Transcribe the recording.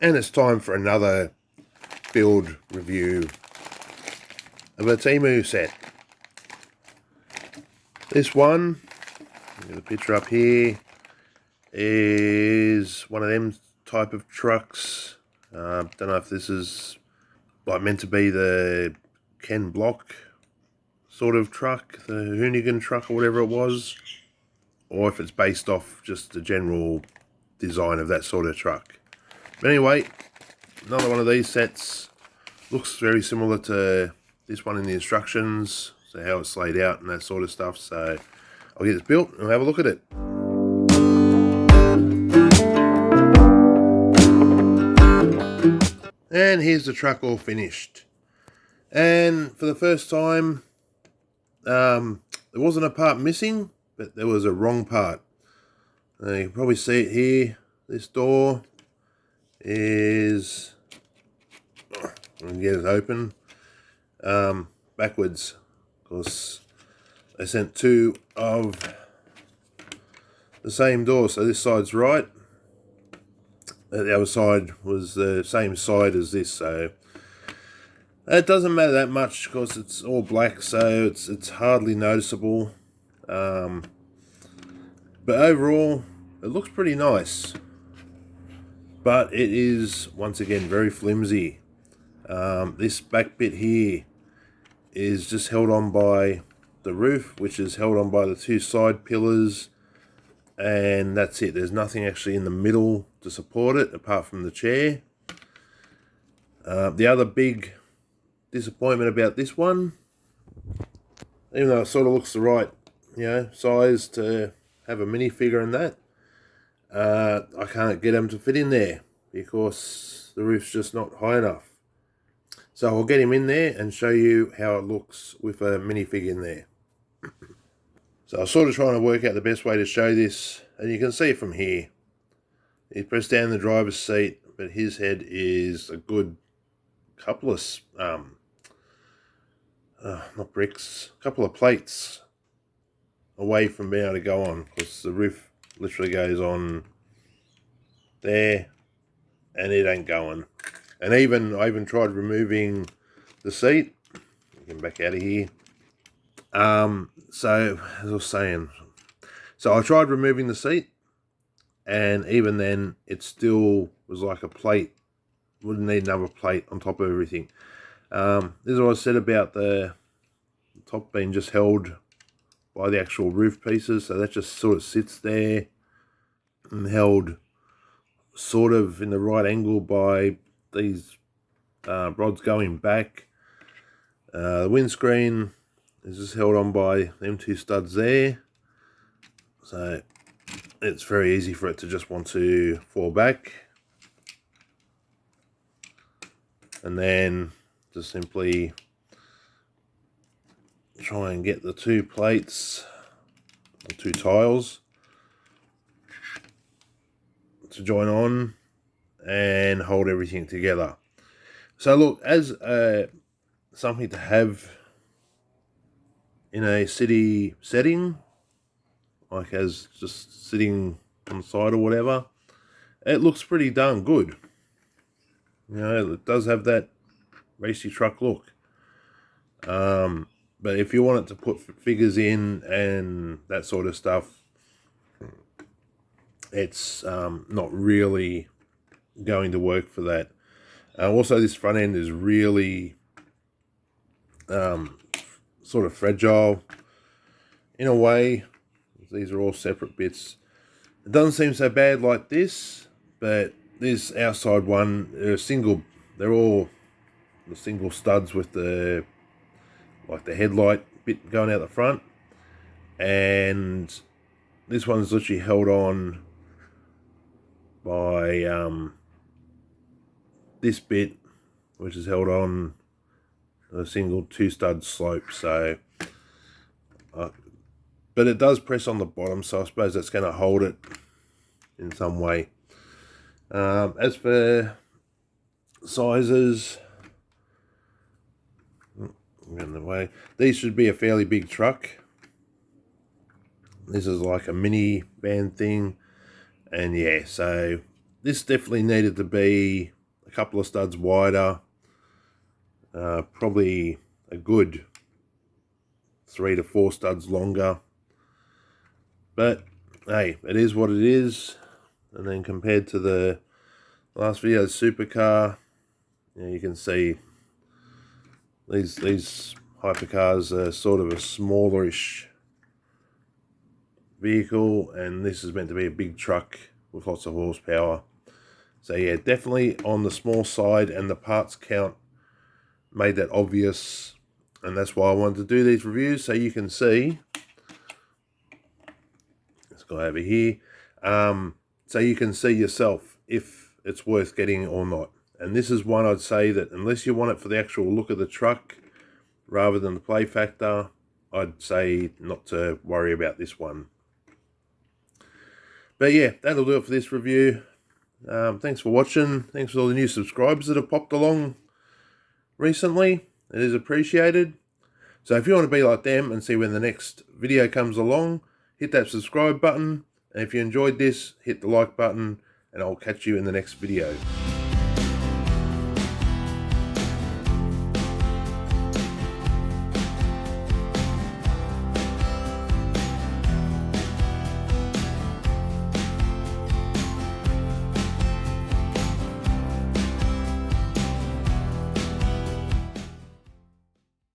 And it's time for another build review of a TEMU set. This one, get the picture up here, is one of them type of trucks. Don't know if this is like meant to be the Ken Block sort of truck, the Hoonicorn truck or whatever it was, or if it's based off just the general design of that sort of truck. But anyway, another one of these sets. Looks very similar to this one in the instructions, so how it's laid out and that sort of stuff. So I'll get this built and we'll have a look at it. And here's the truck all finished. And for the first time, there wasn't a part missing, but there was a wrong part. You can probably see it here. This door is, I can get it open, backwards, because they sent two of the same door. So this side's right, the other side was the same side as this, so it doesn't matter that much because it's all black, so it's hardly noticeable. But overall, it looks pretty nice. But it is, once again, very flimsy. This back bit here is just held on by the roof, which is held on by the two side pillars, and that's it. There's nothing actually in the middle to support it apart from the chair. The other big disappointment about this one, even though it sort of looks the right, size to have a minifigure in that, I can't get them to fit in there because the roof's just not high enough. So I'll get him in there and show you how it looks with a minifig in there. So I'm sort of trying to work out the best way to show this, and you can see it from here. He pressed down the driver's seat, but his head is a good couple of, not bricks, a couple of plates away from being able to go on, because the roof literally goes on there and it ain't going. And I even tried removing the seat. Get back out of here. So as I was saying, so I tried removing the seat, and even then it still was like a plate. Wouldn't need another plate on top of everything. This is what I said about the top being just held by the actual roof pieces, so that just sort of sits there and held sort of in the right angle by these rods going back. The windscreen is just held on by them two studs there, so it's very easy for it to just want to fall back, and then just simply try and get the two plates, the two tiles, to join on and hold everything together. So look, as something to have in a city setting, like as just sitting on the side or whatever, it looks pretty darn good. It does have that racy truck look. But if you want it to put figures in and that sort of stuff, it's not really going to work for that. Also, this front end is really sort of fragile in a way. These are all separate bits. It doesn't seem so bad like this, but this outside one, they're all the single studs with the headlight bit going out the front, and this one's literally held on by this bit, which is held on a single two stud slope. So but it does press on the bottom, so I suppose that's going to hold it in some way. As for sizes, in the way, these should be a fairly big truck. This is like a mini van thing, and yeah, so this definitely needed to be a couple of studs wider, probably a good 3 to 4 studs longer. But hey, it is what it is. And then compared to the last video, supercar, you can see these hypercars are sort of a smallerish vehicle, and this is meant to be a big truck with lots of horsepower. So yeah, definitely on the small side, and the parts count made that obvious, and that's why I wanted to do these reviews, so you can see. Let's go over here. So you can see yourself if it's worth getting or not. And this is one I'd say that unless you want it for the actual look of the truck rather than the play factor, I'd say not to worry about this one. But yeah, that'll do it for this review. Thanks for watching. Thanks for all the new subscribers that have popped along recently. It is appreciated. So if you want to be like them and see when the next video comes along, hit that subscribe button. And if you enjoyed this, hit the like button, and I'll catch you in the next video.